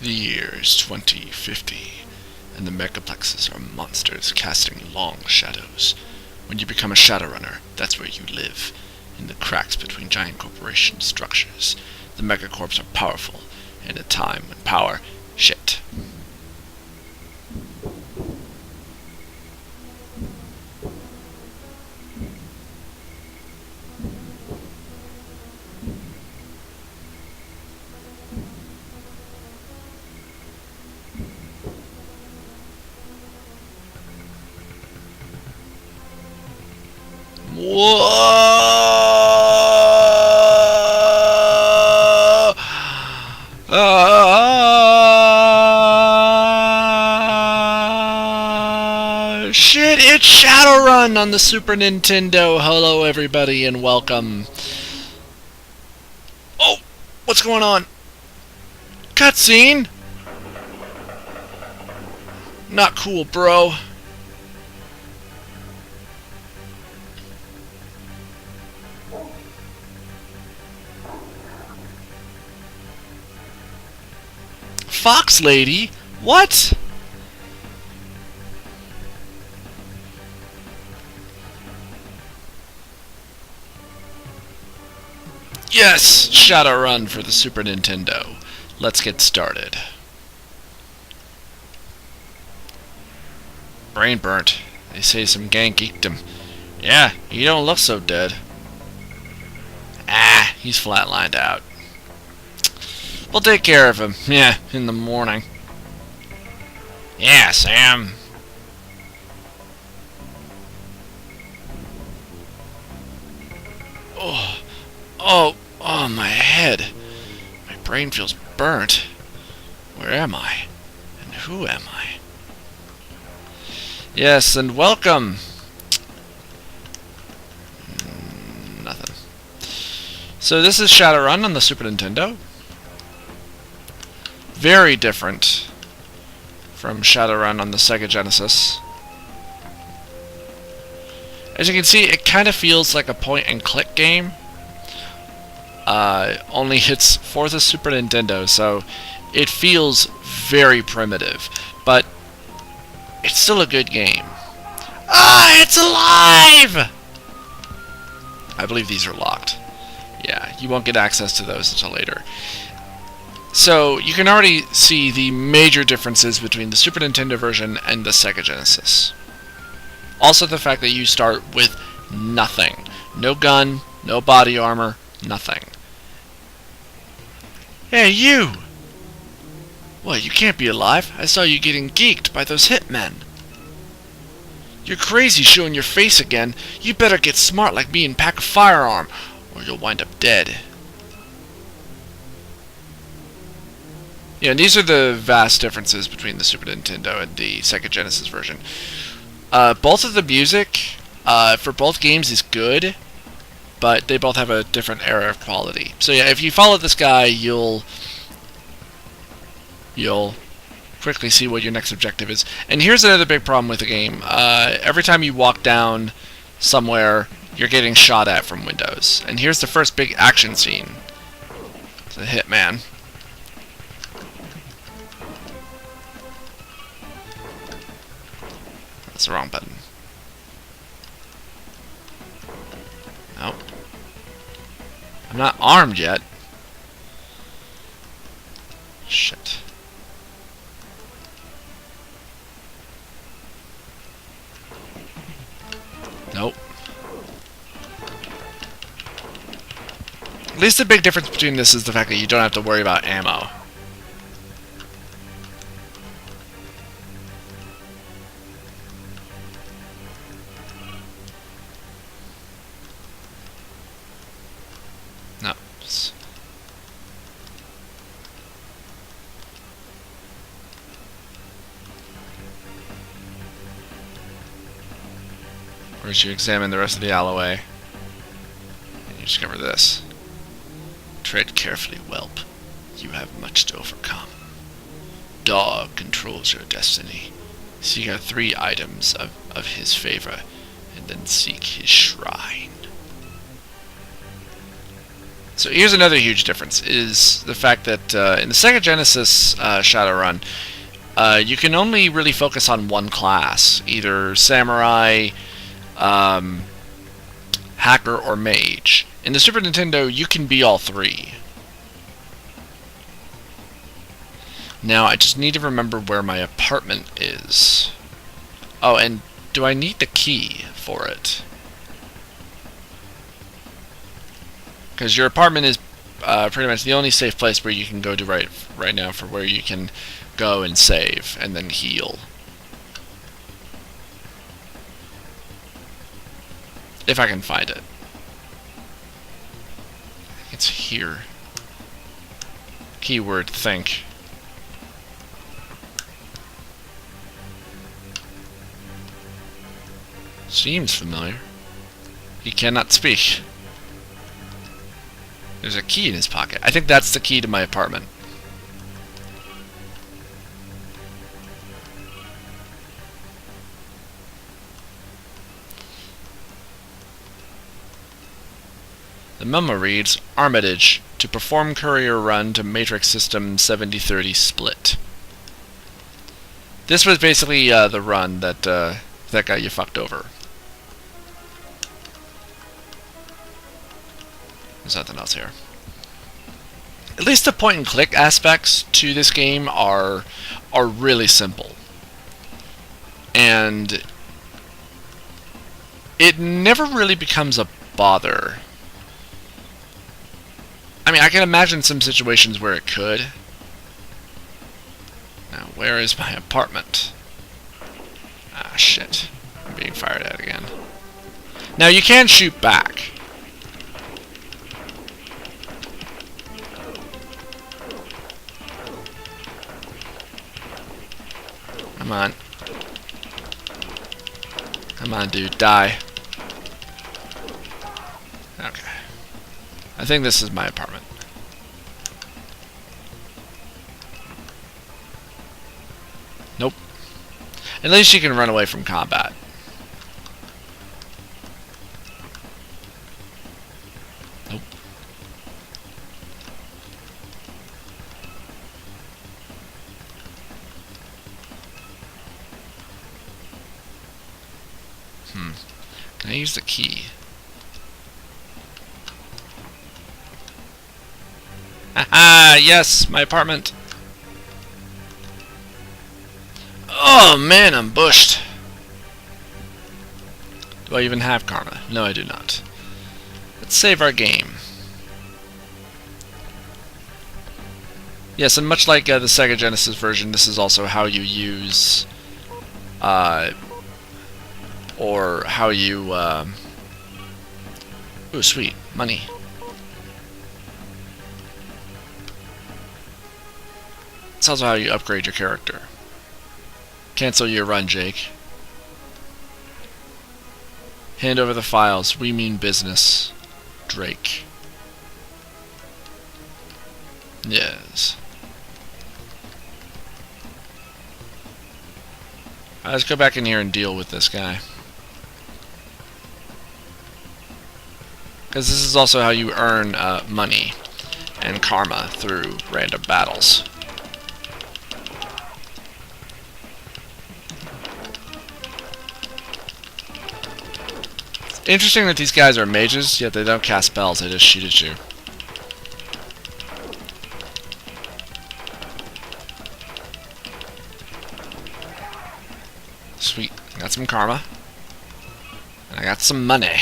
The year is 2050, and the megaplexes are monsters casting long shadows. When you become a Shadowrunner, that's where you live, in the cracks between giant corporation structures. The megacorps are powerful, in a time when power... shit. Whoa! Shit, it's Shadowrun on the Super Nintendo. Hello everybody and welcome. Oh, what's going on? Cutscene? Not cool, bro. Fox lady? What? Yes! Shadowrun for the Super Nintendo. Let's get started. Brain burnt. They say some gang geeked him. Yeah, he don't look so dead. Ah, he's flatlined out. We'll take care of him. Yeah, in the morning. Yeah, Sam. Oh, my head. My brain feels burnt. Where am I? And who am I? Yes, and welcome. Nothing. So this is Shadowrun on the Super Nintendo. Very different from Shadowrun on the Sega Genesis. As you can see, it kind of feels like a point-and-click game. Only it's for the Super Nintendo, so it feels very primitive. But it's still a good game. Ah, it's alive! I believe these are locked. Yeah, you won't get access to those until later. So, you can already see the major differences between the Super Nintendo version and the Sega Genesis. Also the fact that you start with nothing. No gun, no body armor, nothing. Hey, you! What, you can't be alive? I saw you getting geeked by those hitmen. You're crazy showing your face again. You better get smart like me and pack a firearm, or you'll wind up dead. Yeah, and these are the vast differences between the Super Nintendo and the Sega Genesis version. Both of the music for both games is good, but they both have a different era of quality. So yeah, if you follow this guy, you'll quickly see what your next objective is. And here's another big problem with the game. Every time you walk down somewhere, you're getting shot at from windows. And here's the first big action scene. It's a hitman. That's the wrong button. Nope. I'm not armed yet. Shit. Nope. At least the big difference between this is the fact that you don't have to worry about ammo. No. Whereas you examine the rest of the alleyway, and you discover this. Tread carefully, whelp. You have much to overcome. Dog controls your destiny. Seek out 3 items of his favor, and then seek his shrine. So here's another huge difference, is the fact that in the Sega Genesis Shadowrun, you can only really focus on one class, either Samurai, Hacker, or Mage. In the Super Nintendo, you can be all three. Now, I just need to remember where my apartment is. Oh, and do I need the key for it? Because your apartment is pretty much the only safe place where you can go to right now for where you can go and save and then heal. If I can find it. It's here. Keyword think. Seems familiar. He cannot speak. There's a key in his pocket. I think that's the key to my apartment. The memo reads, Armitage, to perform courier run to Matrix System 7030 split. This was basically the run that got you fucked over. There's nothing else here. At least the point-and-click aspects to this game are really simple. And it never really becomes a bother. I mean, I can imagine some situations where it could. Now, where is my apartment? Ah, shit. I'm being fired at again. Now, you can shoot back. Come on. Come on, dude. Die. Okay. I think this is my apartment. Nope. At least you can run away from combat. Nope. Can I use the key? Haha! Yes, my apartment. Oh man, I'm bushed. Do I even have karma? No, I do not. Let's save our game. Yes, and much like the Sega Genesis version, this is also how you use, or how you, ooh, sweet, money. It's also how you upgrade your character. Cancel your run, Jake. Hand over the files. We mean business. Drake. Yes. Let's go back in here and deal with this guy. Because this is also how you earn money and karma through random battles. It's interesting that these guys are mages, yet they don't cast spells, they just shoot at you. Sweet. I got some karma. And I got some money.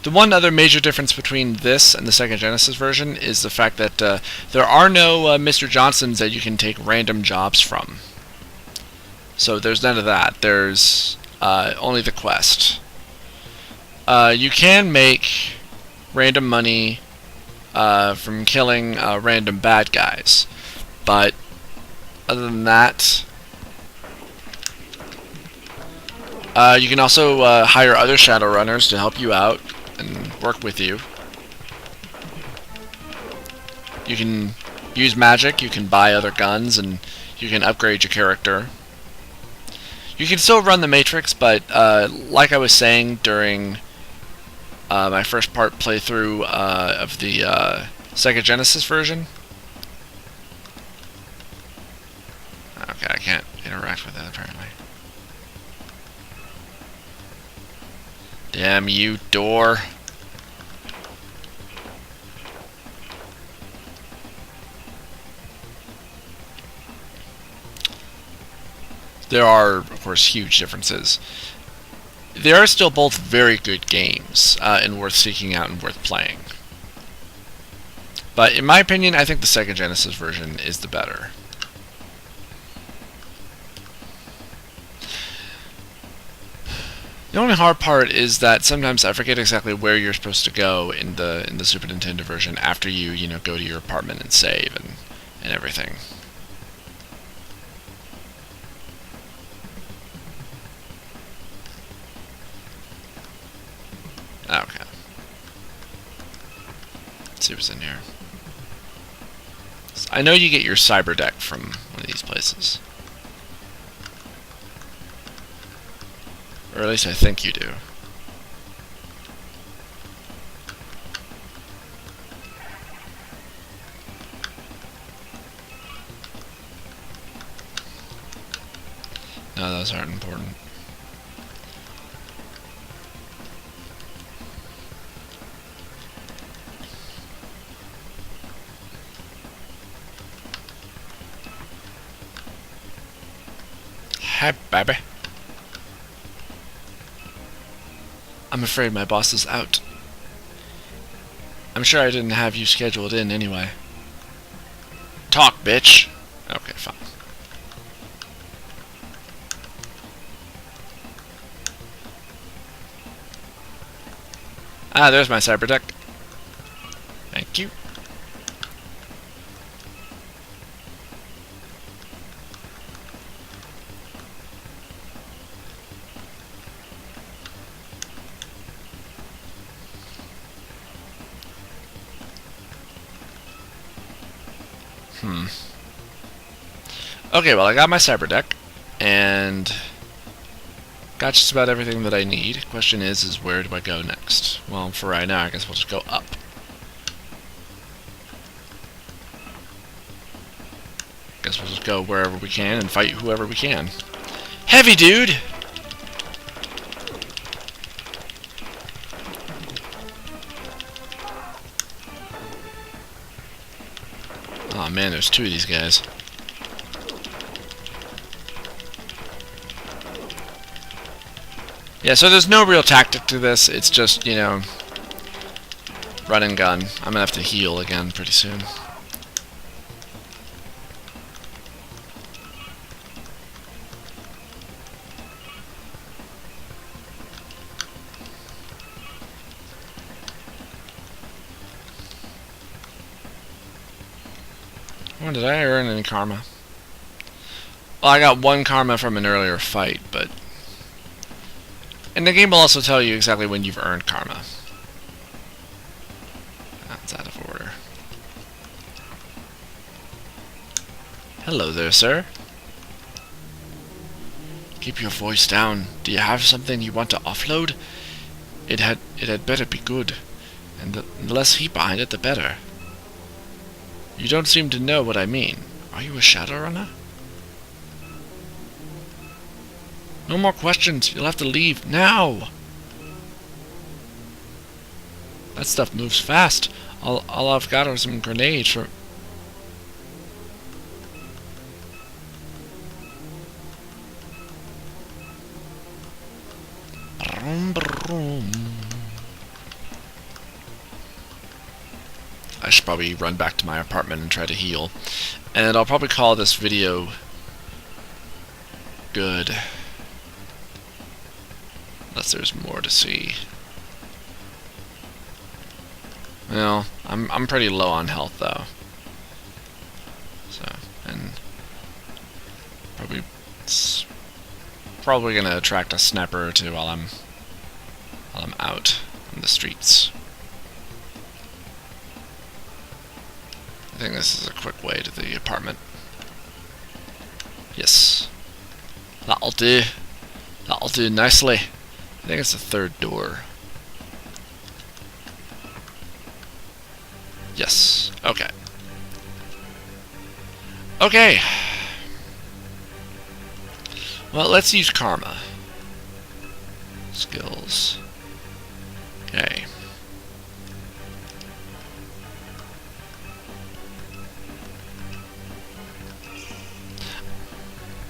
The one other major difference between this and the Sega Genesis version is the fact that there are no Mr. Johnsons that you can take random jobs from. So there's none of that. There's only the quest. You can make random money from killing random bad guys, but other than that, you can also hire other Shadowrunners to help you out and work with you. You can use magic, you can buy other guns, and you can upgrade your character. You can still run the Matrix, but like I was saying during my first part playthrough of the Sega Genesis version. Okay, I can't interact with that apparently. Damn you, door. There are, of course, huge differences. They are still both very good games and worth seeking out and worth playing. But in my opinion, I think the Sega Genesis version is the better. The only hard part is that sometimes I forget exactly where you're supposed to go in the Super Nintendo version after you go to your apartment and save and everything. Okay. Let's see what's in here. I know you get your cyber deck from one of these places. Or at least I think you do. No, those aren't important. Hi, baby. I'm afraid my boss is out. I'm sure I didn't have you scheduled in anyway. Talk, bitch. Okay, fine. Ah, there's my cyber deck. Thank you. Okay, well, I got my cyber deck, and got just about everything that I need. Question is where do I go next? Well, for right now, I guess we'll just go up. Guess we'll just go wherever we can and fight whoever we can. Heavy, dude! Oh man, there's two of these guys. Yeah, so there's no real tactic to this. It's just, run and gun. I'm gonna have to heal again pretty soon. Oh, did I earn any karma? Well, I got 1 karma from an earlier fight, but... And the game will also tell you exactly when you've earned karma. That's out of order. Hello there, sir. Keep your voice down. Do you have something you want to offload? It had better be good. And the less heat behind it, the better. You don't seem to know what I mean. Are you a Shadowrunner? No more questions. You'll have to leave now. That stuff moves fast. All I've got are some grenades for... I should probably run back to my apartment and try to heal. And I'll probably call this video good. Unless there's more to see. Well, I'm pretty low on health though. So, and probably gonna attract a sniper or two while I'm out on the streets. I think this is a quick way to the apartment. Yes. That'll do. That'll do nicely. I think it's the third door. Yes. Okay. Okay. Well, let's use karma. Skills. Okay.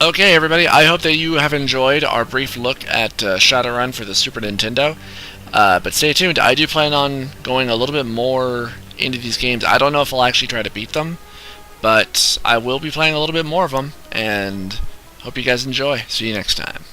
Okay, everybody, I hope that you have enjoyed our brief look at Shadowrun for the Super Nintendo. But stay tuned, I do plan on going a little bit more into these games. I don't know if I'll actually try to beat them, but I will be playing a little bit more of them, and hope you guys enjoy. See you next time.